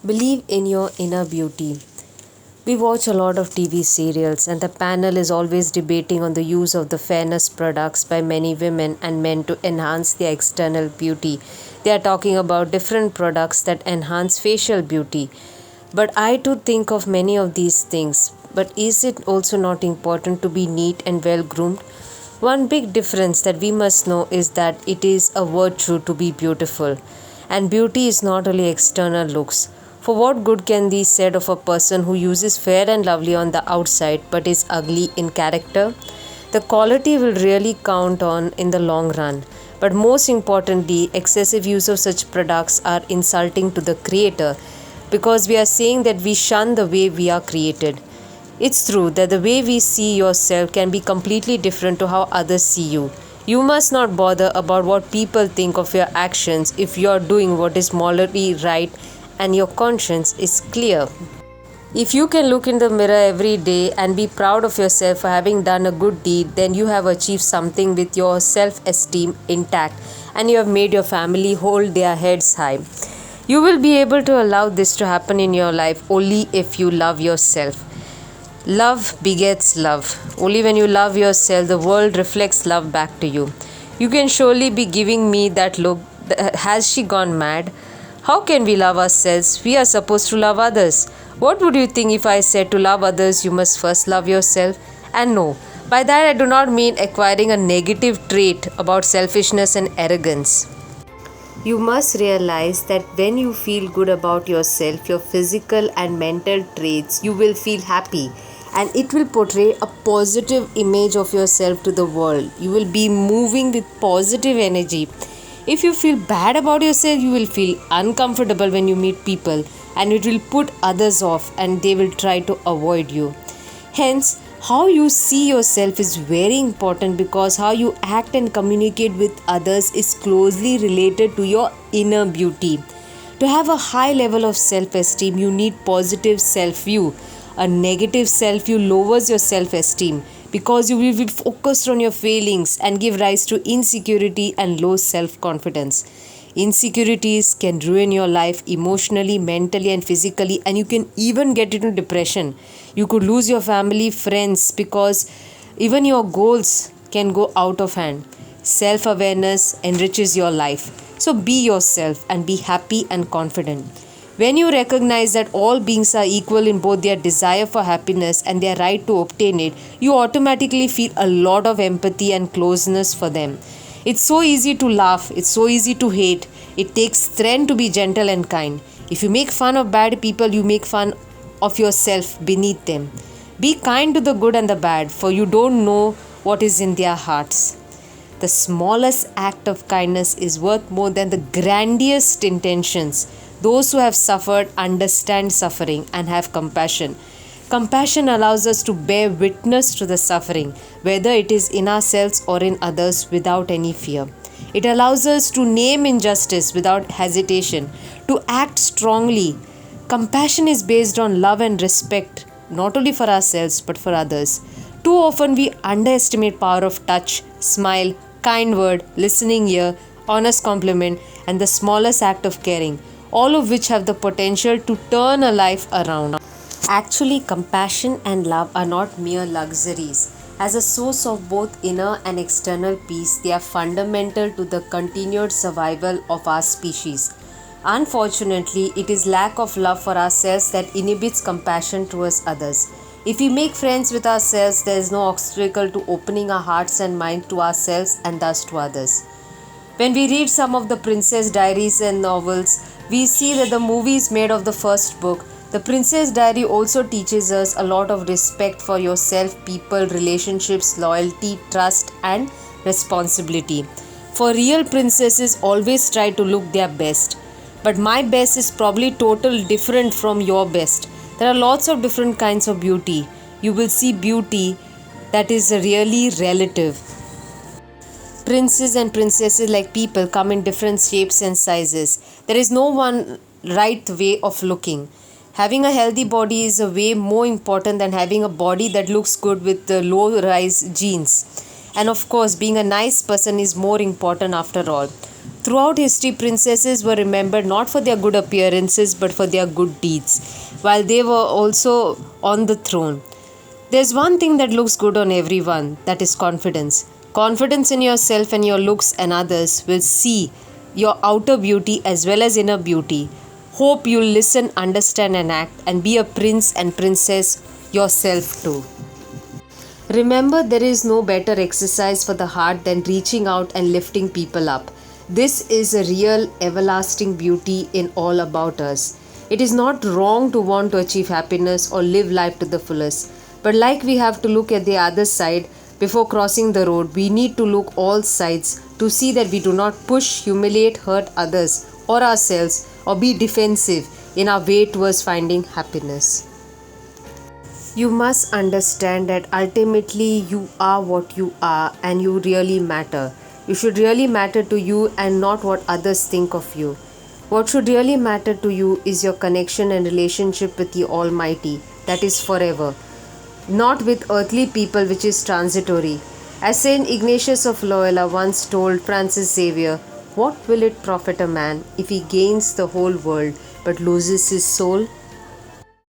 Believe in your inner beauty. We watch a lot of TV serials, and the panel is always debating on the use of the fairness products by many women and men to enhance their external beauty. They are talking about different products that enhance facial beauty. But I too think of many of these things. But is it also not important to be neat and well groomed? One big difference that we must know is that it is a virtue to be beautiful. And beauty is not only external looks. For what good can be said of a person who uses fair and lovely on the outside but is ugly in character? The quality will really count on in the long run. But most importantly, excessive use of such products are insulting to the creator because we are saying that we shun the way we are created. It's true that the way we see yourself can be completely different to how others see you. You must not bother about what people think of your actions if you are doing what is morally right and your conscience is clear. If you can look in the mirror every day and be proud of yourself for having done a good deed, then you have achieved something with your self esteem intact and you have made your family hold their heads high. You will be able to allow this to happen in your life only if you love yourself. Love begets love. Only when you love yourself, the world reflects love back to you. You can surely be giving me that look. Has she gone mad? How can we love ourselves? We are supposed to love others. What would you think if I said to love others, you must first love yourself? And no, by that I do not mean acquiring a negative trait about selfishness and arrogance. You must realize that when you feel good about yourself, your physical and mental traits, you will feel happy and it will portray a positive image of yourself to the world. You will be moving with positive energy. If you feel bad about yourself, you will feel uncomfortable when you meet people and it will put others off and they will try to avoid you. Hence, how you see yourself is very important because how you act and communicate with others is closely related to your inner beauty. To have a high level of self esteem, you need positive self view. A negative self view lowers your self esteem because you will be focused on your failings and give rise to insecurity and low self confidence. Insecurities can ruin your life emotionally, mentally, and physically, and you can even get into depression. You could lose your family, friends, because even your goals can go out of hand. Self awareness enriches your life. So be yourself and be happy and confident. When you recognize that all beings are equal in both their desire for happiness and their right to obtain it, you automatically feel a lot of empathy and closeness for them. It's so easy to laugh, it's so easy to hate. It takes strength to be gentle and kind. If you make fun of bad people, you make fun of yourself beneath them. Be kind to the good and the bad, for you don't know what is in their hearts. The smallest act of kindness is worth more than the grandest intentions. Those who have suffered understand suffering and have compassion. Compassion allows us to bear witness to the suffering, whether it is in ourselves or in others, without any fear. It allows us to name injustice without hesitation, to act strongly. Compassion is based on love and respect, not only for ourselves but for others. Too often we underestimate power of touch, smile, kind word, listening ear, honest compliment, and the smallest act of caring, all of which have the potential to turn a life around. Actually, compassion and love are not mere luxuries. As a source of both inner and external peace, they are fundamental to the continued survival of our species. Unfortunately, it is lack of love for ourselves that inhibits compassion towards others. If we make friends with ourselves, there is no obstacle to opening our hearts and minds to ourselves and thus to others. When we read some of the Princess Diaries and novels, we see that the movie is made of the first book. The Princess Diary also teaches us a lot of respect for yourself, people, relationships, loyalty, trust, and responsibility. For real princesses always try to look their best. But my best is probably totally different from your best. There are lots of different kinds of beauty. You will see beauty that is really relative. Princes and princesses, like people, come in different shapes and sizes. There is no one right way of looking. Having a healthy body is a way more important than having a body that looks good with the low rise genes. And of course, being a nice person is more important after all. Throughout history, princesses were remembered not for their good appearances but for their good deeds, while they were also on the throne. There's one thing that looks good on everyone, that is confidence. Confidence in yourself and your looks and others will see your outer beauty as well as inner beauty. Hope you'll listen, understand, and act, and be a prince and princess yourself too. Remember, there is no better exercise for the heart than reaching out and lifting people up. This is a real, everlasting beauty in all about us. It is not wrong to want to achieve happiness or live life to the fullest. But like we have to look at the other side before crossing the road, we need to look all sides to see that we do not push, humiliate, hurt others or ourselves or be defensive in our way towards finding happiness. You must understand that ultimately you are what you are and you really matter. You should really matter to you and not what others think of you. What should really matter to you is your connection and relationship with the Almighty, that is forever, not with earthly people, which is transitory. As Saint Ignatius of Loyola once told Francis Xavier, "What will it profit a man if he gains the whole world but loses his soul?"